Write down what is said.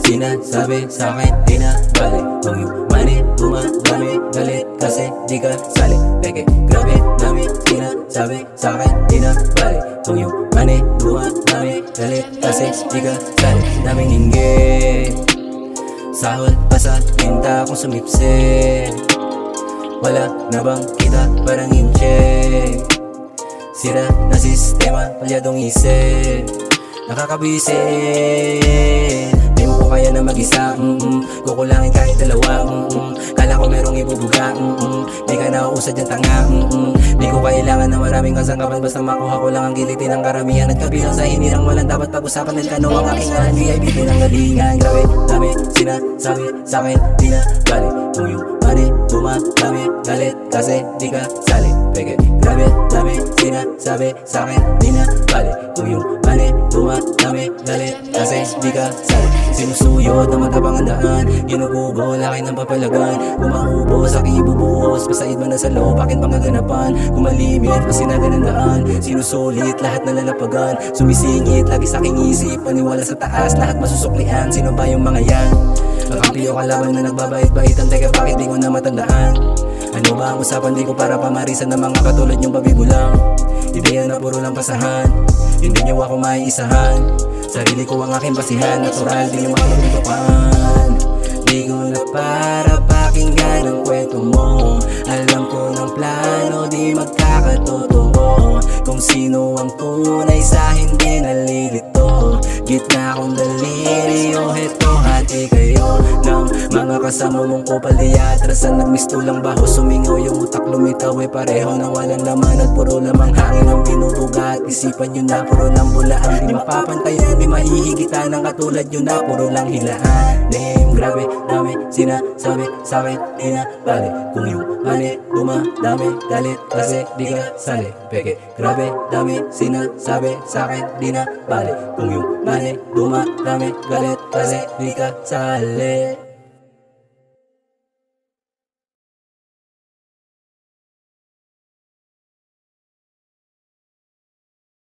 sinasabi sa'kin di na balik. Kung yung money dumadami, galit kasi di ka sali. Peke, grabe dami sinasabi sa'kin di na balik. Kung yung money dumadami, galit kasi di ka sali. Daming inggit, sahod pa sa tinta kung sumipsik. Wala na bang kita parang in-check. Sira na sistema, palyadong isip. Nakakabisit, di mo ko kaya na mag-isa. Kukulangin kahit dalawa. Kala ko merong ibubuga. Di ka nauusad yung tanga. Di ko kailangan na maraming kasangkapan. Basta makuha ko lang ang gilitin ng karamihan. At kabilang sa hinirang walang dapat pag-usapan. Dahil kano ang aking VIP pinanggalingan. Grabe, dami, sinasabi sa'kin di na balik. Kung yung money dumadami, galit kasi di ka sali. Peke, grabe, dami, sinasabi sa'kin di na balik. Kung yung money dumadami, galit kasi di ka sali. Sinusuyod na matabang ang daan, ginugugo, laki ng papalagan. Kung maubos, aking ibubuhos, pasaid man na sa loob, akin pangaganapan. Kung malimit, pasinagan ang daan, sinusulit, lahat na lalapagan. Sumisingit, lagi sa aking isip, paniwala sa taas, lahat masusuklian. Sino ba yung mga yan? Kakampi o kalaban na nagbabait-baitan, teka bakit di ko na matandaan? Ano ba ang usapan, di ko para pamarisan ng mga katulad yung pabigulang. Ideya na puro lang pasahan, hindi niyo ako maiisahan. Sarili ko ang aking basihan, natural di niyo makalutukan. Di ko na para pakinggan ang kwento mo. Alam ko ng plano, di magkakatotoo. Kung sino ang tunay sa hindi nalilito. Gitna kong dalirio, heto hati kayo ng mga kasama mong kupal di atrasan. Nagmistulang baho, sumingaw yung utak, lumitaw pareho na walang laman. At puro lamang hangin ang binubuga. At isipan nyo na puro lang bulaan. Di mapapantayan, di mahihigitan ng katulad nyo na puro lang hilaan. Name, grabe, dami, sinasabi sa'kin di na balik. Kung yung money dumadami, galit kasi di ka sali. Peke, grabe, dami, sinasabi sa'kin di na balik. Kung yung money dumadami, galit kasi di ka sali.